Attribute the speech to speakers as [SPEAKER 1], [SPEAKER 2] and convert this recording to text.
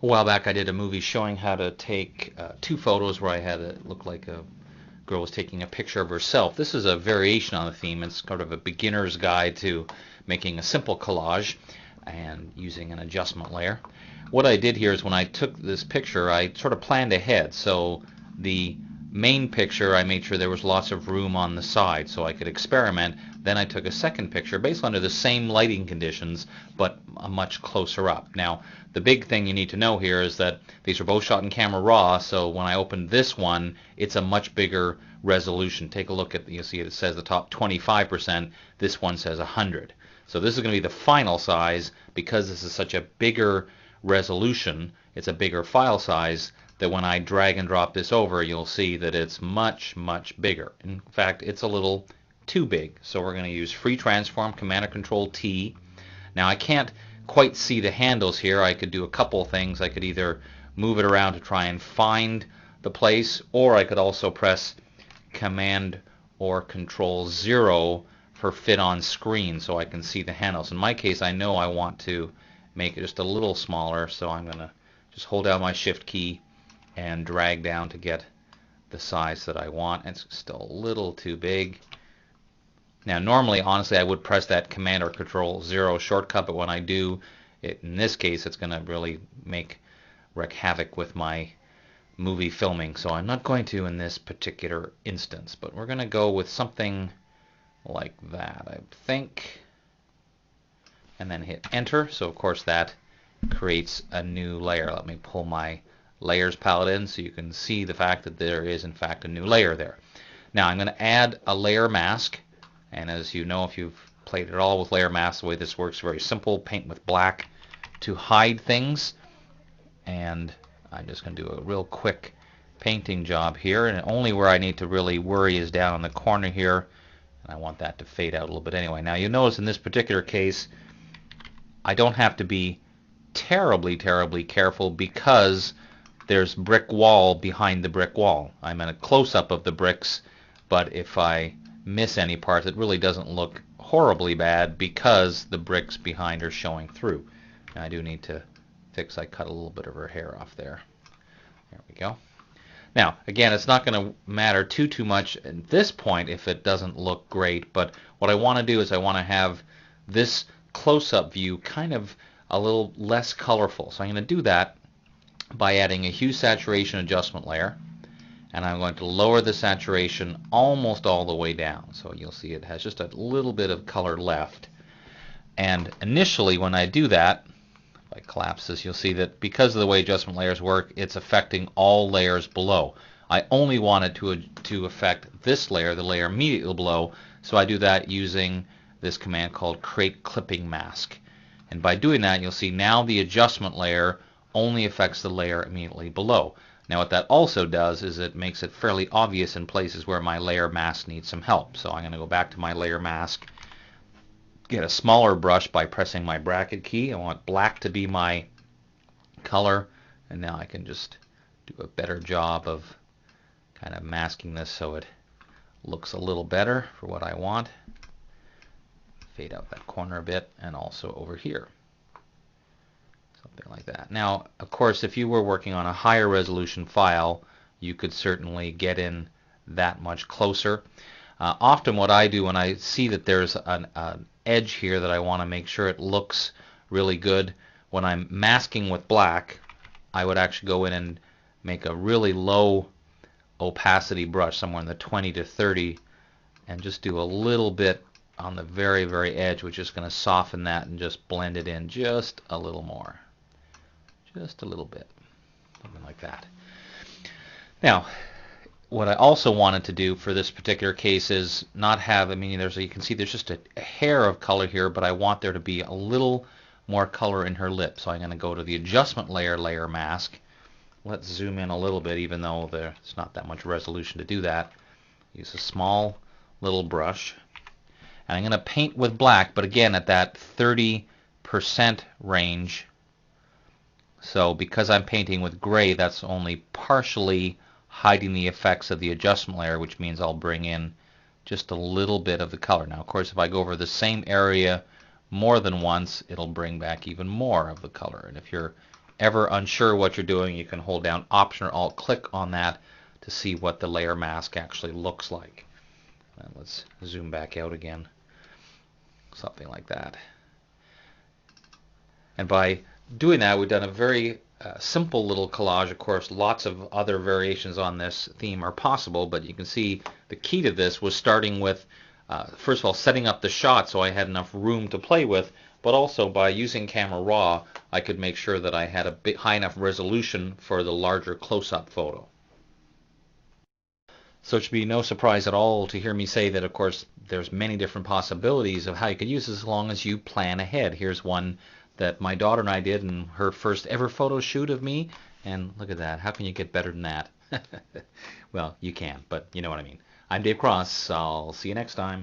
[SPEAKER 1] A while back I did a movie showing how to take two photos where I had it look like a girl was taking a picture of herself. This is a variation on the theme. It's sort of a beginner's guide to making a simple collage and using an adjustment layer. What I did here is when I took this picture, I sort of planned ahead. So the main picture, I made sure there was lots of room on the side so I could experiment. Then I took a second picture based under the same lighting conditions, but much closer up. Now, the big thing you need to know here is that these are both shot in camera raw, so when I open this one, it's a much bigger resolution. Take a look at, you'll see it says the top 25%, this one says 100. So this is going to be the final size. Because this is such a bigger resolution, it's a bigger file size, that when I drag and drop this over, you'll see that it's much, much bigger. In fact, it's a little too big. So we're going to use free transform, Command or Control T. Now I can't quite see the handles here. I could do a couple things. I could either move it around to try and find the place, or I could also press Command or Control 0 for fit on screen so I can see the handles. In my case, I know I want to make it just a little smaller, so I'm going to just hold down my Shift key and drag down to get the size that I want. It's still a little too big. Now normally, honestly, I would press that Command or Control 0 shortcut, but when I do, in this case, it's going to really wreak havoc with my movie filming. So I'm not going to in this particular instance, but we're going to go with something like that, I think, and then hit Enter. So of course that creates a new layer. Let me pull my layers palette in so you can see the fact that there is in fact a new layer there. Now I'm going to add a layer mask, and as you know, if you've played at all with layer masks, the way this works is very simple. Paint with black to hide things, and I'm just going to do a real quick painting job here, and only where I need to really worry is down in the corner here, and I want that to fade out a little bit anyway. Now you notice in this particular case I don't have to be terribly careful because there's brick wall behind the brick wall. I'm in a close-up of the bricks, but if I miss any parts, it really doesn't look horribly bad because the bricks behind are showing through. Now I do need to fix, I cut a little bit of her hair off there. There we go. Now again, it's not going to matter too much at this point if it doesn't look great, but what I want to do is I want to have this close-up view kind of a little less colorful. So I'm going to do that by adding a hue saturation adjustment layer, and I'm going to lower the saturation almost all the way down. So you'll see it has just a little bit of color left. And initially when I do that, if I collapse this, you'll see that because of the way adjustment layers work, it's affecting all layers below. I only want it to affect this layer, the layer immediately below, so I do that using this command called Create Clipping Mask. And by doing that, you'll see now the adjustment layer only affects the layer immediately below. Now what that also does is it makes it fairly obvious in places where my layer mask needs some help. So I'm going to go back to my layer mask, get a smaller brush by pressing my bracket key. I want black to be my color, and now I can just do a better job of kind of masking this so it looks a little better for what I want. Fade out that corner a bit, and also over here. Something like that. Now, of course, if you were working on a higher resolution file, you could certainly get in that much closer. Often what I do when I see that there's an edge here that I want to make sure it looks really good, when I'm masking with black, I would actually go in and make a really low opacity brush, somewhere in the 20 to 30, and just do a little bit on the very edge, which is going to soften that and just blend it in just a little more. Just a little bit. Something like that. Now, what I also wanted to do for this particular case is not have, I mean, you can see there's just a hair of color here, but I want there to be a little more color in her lip. So I'm going to go to the adjustment layer, layer mask. Let's zoom in a little bit, even though there's not that much resolution to do that. Use a small little brush. And I'm going to paint with black, but again at that 30% range. So because I'm painting with gray, that's only partially hiding the effects of the adjustment layer, which means I'll bring in just a little bit of the color. Now, of course, if I go over the same area more than once, it'll bring back even more of the color. And if you're ever unsure what you're doing, you can hold down Option or Alt click on that to see what the layer mask actually looks like. And let's zoom back out again. Something like that. And by doing that, we've done a very simple little collage. Of course, lots of other variations on this theme are possible, but you can see the key to this was starting with, first of all, setting up the shot so I had enough room to play with, but also by using Camera Raw, I could make sure that I had a high enough resolution for the larger close-up photo. So it should be no surprise at all to hear me say that, of course, there's many different possibilities of how you could use this as long as you plan ahead. Here's one that my daughter and I did in her first ever photo shoot of me, and look at that. How can you get better than that? Well, you can, but you know what I mean. I'm Dave Cross. I'll see you next time.